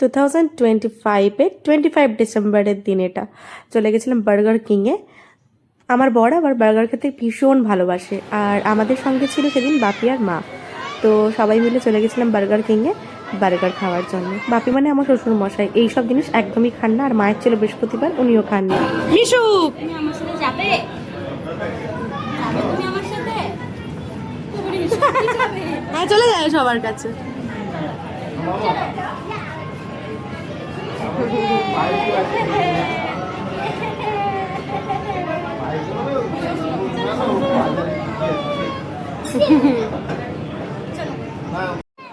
2025-এ 25 ডিসেম্বরের দিন এটা চলে গেছিলাম বার্গার কিংয়ে। আমার বর আবার বার্গার খেতে ভীষণ ভালোবাসে, আর আমাদের সঙ্গে ছিল সেদিন বাপি আর মা। তো সবাই মিলে চলে গেছিলাম বার্গার কিংয়ে বার্গার খাওয়ার জন্য। বাপি মানে আমার শ্বশুর মশাই এইসব জিনিস একদমই খান না, আর মায়ের ছিল বৃহস্পতিবার, উনিও খান না। মিশু তুমি আমার সাথে যাবে? তুমি আমার সাথে? হ্যাঁ চলে যায় সবার কাছে।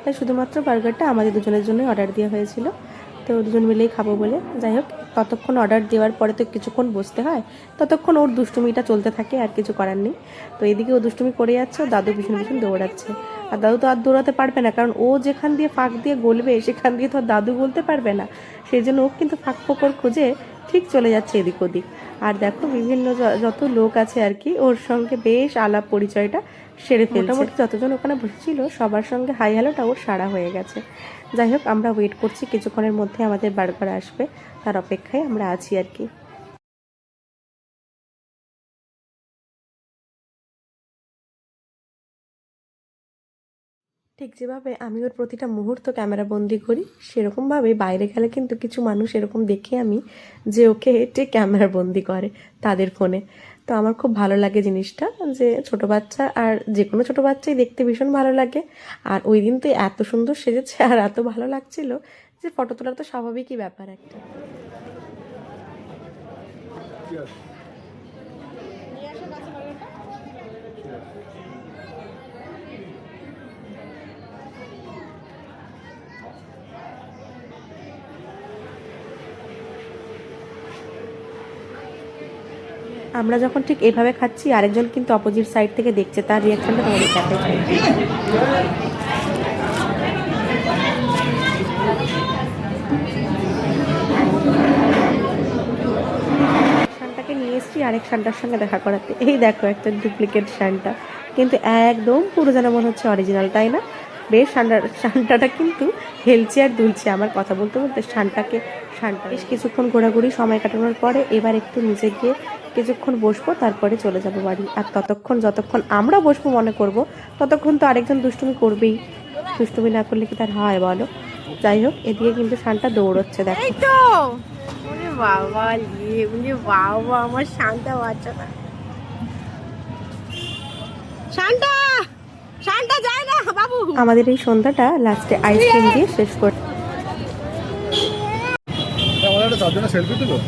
তাই শুধুমাত্র বার্গারটা আমাদের দুজনের জন্যই অর্ডার দেওয়া হয়েছিল, তো দুজন মিলেই খাবো বলে। যাই হোক, ততক্ষণ অর্ডার দেওয়ার পরে তো কিছুক্ষণ বসতে হয়, ততক্ষণ ওর দুষ্টুমিটা চলতে থাকে, আর কিছু করার নেই। তো এদিকে ও দুষ্টুমি করে যাচ্ছে, ও দাদু পিছন পিছন দৌড়াচ্ছে। আর দাদু তো আর দৌড়াতে পারবে না, কারণ ও যেখান দিয়ে ফাঁক দিয়ে গলবে সেখান দিয়ে তো আর দাদু বলতে পারবে না। সেই জন্য ও কিন্তু ফাঁক ফোকর খুঁজে ঠিক চলে যাচ্ছে এদিক ওদিক। আর দেখো বিভিন্ন যত লোক আছে আর কি, ওর সঙ্গে বেশ আলাপ পরিচয়টা সেরে ফেলছে। মোটামুটি যতজন ওখানে বসেছিল সবার সঙ্গে হাই হ্যালোটা ওর সারা হয়ে গেছে। যাই হোক, আমরা ওয়েট করছি, কিছুক্ষণের মধ্যে আমাদের বার্গার আসবে, তার অপেক্ষায় আমরা আছি আর কি। ঠিক যেভাবে আমি ওর প্রতিটা মুহূর্ত ক্যামেরা বন্দি করি, সেরকমভাবে বাইরে গেলে কিন্তু কিছু মানুষ এরকম দেখি আমি যে ওকে ঠিক ক্যামেরা বন্দি করে তাদের ফোনে। তো আমার খুব ভালো লাগে জিনিসটা, যে ছোট বাচ্চা আর যে কোনো ছোটো বাচ্চাই দেখতে ভীষণ ভালো লাগে। আর ওই দিন তো এত সুন্দর সেজেছে আর এত ভালো লাগছিল যে ফটো তোলার তো স্বাভাবিকই ব্যাপার একটা। আমরা যখন ঠিক এভাবে খাচ্ছি, আরেকজন কিন্তু অপোজিট সাইড থেকে দেখছে, তার রিয়াকশনটা তোমাদের দেখাতে চাই। শানটাকে নিয়ে এসেছি আরেক শানটার সঙ্গে দেখা করাতে। এই দেখো একটা ডুপ্লিকেট শানটা, কিন্তু একদম পুরো যেন মনে হচ্ছে অরিজিনাল, তাই না? বেশ শানটাটা কিন্তু হেলছে আর দুলছে। আমার কথা বলতে বলতে শানটা বেশ কিছুক্ষণ ঘোরাঘুরি সময় কাটানোর পরে এবার একটু নিচে গিয়ে কিছুক্ষণ বসবো, তারপরে চলে যাবো বাড়ি। আর যতক্ষণ আমরা বসবো মনে করব, ততক্ষণ তো আরেকজন দুষ্টুমি করবেই। দুষ্টুমি না করলে কি তার হয় বলো? যাই হোক, এদিকে কিন্তু শানটা দৌড়চ্ছে, দেখো। বাবা বাবা, আমার শানটা বাচ্চাটা, শানটা যায় না বাবু। আমাদের এই সন্ধ্যাটা লাস্টে আইসক্রিম দিয়ে শেষ করে। আমাদের একটা 4 জনের সেলফি তুলো।